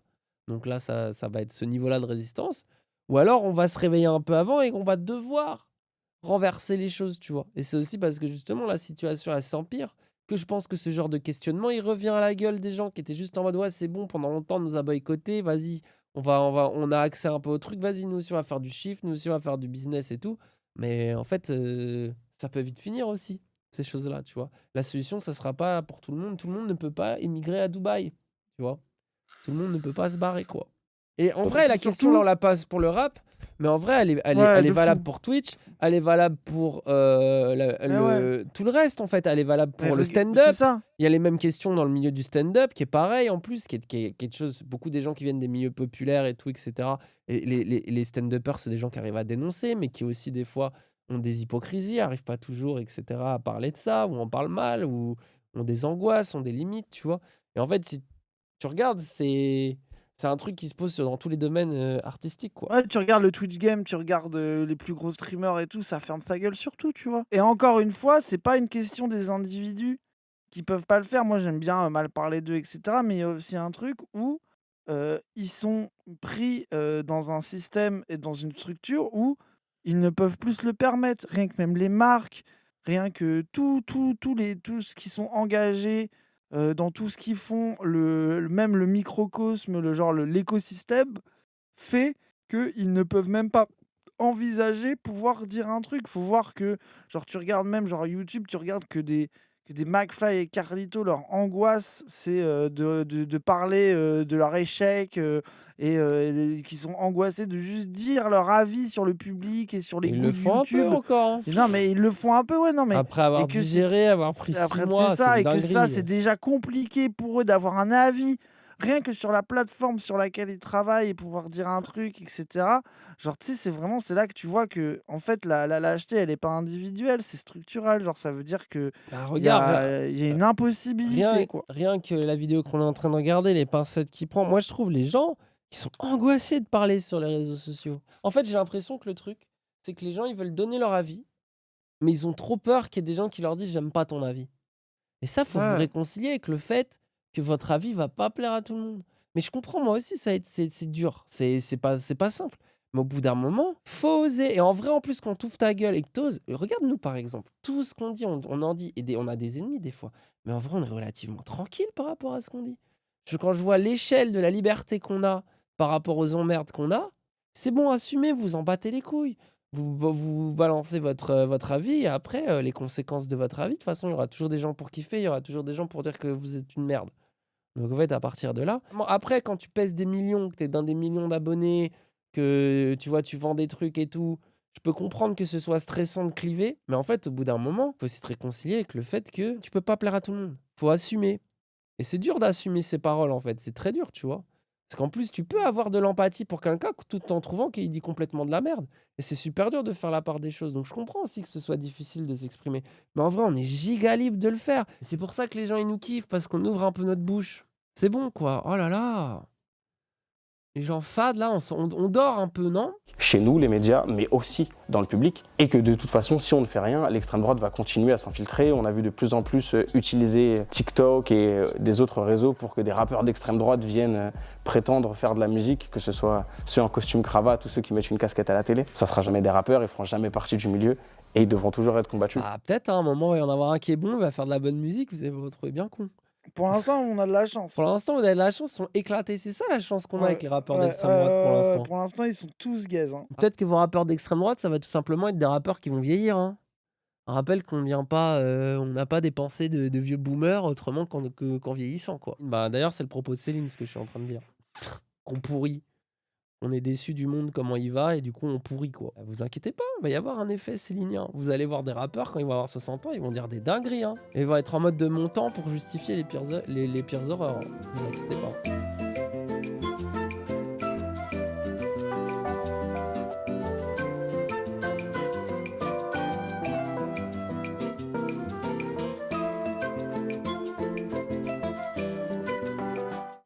A: Donc là ça va être ce niveau-là de résistance. Ou alors on va se réveiller un peu avant et qu'on va devoir renverser les choses, tu vois? Et c'est aussi parce que justement la situation elle s'empire, que je pense que ce genre de questionnement, il revient à la gueule des gens qui étaient juste en mode: «Ouais c'est bon pendant longtemps on nous a boycottés, vas-y, on a accès un peu au truc, vas-y nous aussi on va faire du chiffre, nous aussi on va faire du business et tout». Mais en fait, ça peut vite finir aussi, ces choses-là, tu vois? La solution ça sera pas pour tout le monde ne peut pas émigrer à Dubaï, tu vois? Tout le monde ne peut pas se barrer, quoi. Et en
B: Et
A: vrai,
B: puis
A: la question là, on
B: surtout
A: la passe pour le rap, mais en vrai,
B: ouais,
A: elle est
B: de
A: valable
B: fou.
A: pour Twitch, elle est valable pour,
B: Mais ouais,
A: tout le reste, en fait. Elle est valable
B: mais
A: pour le
B: c'est
A: stand-up.
B: ça.
A: Il y a les mêmes questions dans le milieu du stand-up, qui est pareil en plus, qui est quelque chose beaucoup des gens qui viennent des milieux populaires et tout et cetera et les stand-uppers, c'est des gens qui arrivent à dénoncer, mais qui aussi des fois ont des hypocrisies, arrivent pas toujours et cetera à parler de ça ou en parlent mal ou ont des angoisses, ont des limites, tu vois? Et en fait, si tu regardes, c'est un truc qui se pose dans tous les domaines, artistiques, quoi.
B: Ouais, tu regardes le Twitch game, tu regardes, les plus gros streamers et tout, ça ferme sa gueule sur tout, tu vois? Et encore une fois, c'est pas une question des individus qui peuvent pas le faire. Moi, j'aime bien, mal parler d'eux et cetera, mais il y a aussi un truc où, ils sont pris, dans un système et dans une structure où ils ne peuvent plus se le permettre. Rien que même les marques, rien que tous les tous ceux qui sont engagés, dans tout ce qu'ils font, même le microcosme, l'écosystème fait qu'ils ne peuvent même pas envisager pouvoir dire un truc. Faut voir que, genre, tu regardes même, genre, YouTube, tu regardes que des McFly et Carlito, leur angoisse, c'est de parler de leur échec et qui sont angoissés de juste dire leur avis sur le public et sur les
A: Ils
B: goûts
A: le
B: de
A: font un peu
B: YouTube.
A: encore, hein.
B: Et non, mais ils le font un peu, ouais, non, mais.
A: Après
B: Et
A: avoir
B: que
A: digéré, avoir pris 6
B: après,
A: mois,
B: c'est
A: c'est
B: ça,
A: une
B: et que ça,
A: dinguerie.
B: c'est déjà compliqué pour eux d'avoir un avis, rien que sur la plateforme sur laquelle ils travaillent et pouvoir dire un truc, etc. Genre, tu sais, c'est là que tu vois que, en fait, la lâcheté, elle est pas individuelle, c'est structurel. Genre, ça veut dire que
A: Bah,
B: il y
A: regarde,
B: y a une
A: rien,
B: impossibilité, quoi.
A: rien que la vidéo qu'on est en train de regarder, les pincettes qu'il prend, moi je trouve les gens, ils sont angoissés de parler sur les réseaux sociaux. En fait, j'ai l'impression que le truc, c'est que les gens, ils veulent donner leur avis, mais ils ont trop peur qu'il y ait des gens qui leur disent j'aime pas ton avis. Et ça, faut vous
B: Ouais.
A: réconcilier avec le fait que votre avis va pas plaire à tout le monde. Mais je comprends, moi aussi, c'est dur, c'est pas simple. Mais au bout d'un moment, faut oser. Et en vrai, en plus, quand tu ouvres ta gueule et que t'oses, regarde-nous par exemple, tout ce qu'on dit, on en dit, on a des ennemis des fois. Mais en vrai, on est relativement tranquille par rapport à ce qu'on dit. Quand je vois l'échelle de la liberté qu'on a par rapport aux emmerdes qu'on a, c'est bon, assumez, vous en battez les couilles. Vous balancez votre avis et après, les conséquences de votre avis, de toute façon, il y aura toujours des gens pour kiffer, il y aura toujours des gens pour dire que vous êtes une merde. Donc en fait, à partir de là, bon, après, quand tu pèses des millions, que tu es dans des millions d'abonnés, que tu vois, tu vends des trucs et tout, je peux comprendre que ce soit stressant de cliver, mais en fait, au bout d'un moment, faut aussi te réconcilier avec le fait que tu peux pas plaire à tout le monde. Faut assumer. Et c'est dur d'assumer ses paroles, en fait. C'est très dur, tu vois. Parce qu'en plus, tu peux avoir de l'empathie pour quelqu'un tout en trouvant qu'il dit complètement de la merde. Et c'est super dur de faire la part des choses. Donc je comprends aussi que ce soit difficile de s'exprimer. Mais en vrai, on est giga libre de le faire. Et c'est pour ça que les gens, ils nous kiffent, parce qu'on ouvre un peu notre bouche. C'est bon, quoi. Oh là là. Les gens fades, là, on dort un peu, non?
C: Chez nous, les médias, mais aussi dans le public. Et que de toute façon, si on ne fait rien, l'extrême droite va continuer à s'infiltrer. On a vu de plus en plus utiliser TikTok et des autres réseaux pour que des rappeurs d'extrême droite viennent prétendre faire de la musique, que ce soit ceux en costume cravate ou ceux qui mettent une casquette à la télé. Ça sera jamais des rappeurs, ils feront jamais partie du milieu et ils devront toujours être combattus.
A: Ah, peut-être à un moment, il va y en avoir un qui est bon, il va faire de la bonne musique, vous allez vous retrouver bien con.
B: Pour l'instant, on a de la chance.
A: Pour l'instant, vous avez de la chance, ils sont éclatés. C'est ça la chance qu'on a avec les rappeurs
B: Ouais,
A: d'extrême droite pour l'instant.
B: Pour l'instant, ils sont tous gays. Hein.
A: Peut-être que vos rappeurs d'extrême droite, ça va tout simplement être des rappeurs qui vont vieillir. Hein. Rappelle qu'on vient pas, on n'a pas des pensées de vieux boomers autrement qu'en vieillissant, quoi. Bah, d'ailleurs, c'est le propos de Céline, ce que je suis en train de dire. Qu'on pourrit. On est déçu du monde, comment il va, et du coup, on pourrit, quoi. Vous inquiétez pas, il va y avoir un effet célinien. Vous allez voir des rappeurs, quand ils vont avoir 60 ans, ils vont dire des dingueries. Hein. Et ils vont être en mode de montant pour justifier les pires horreurs. Vous inquiétez pas.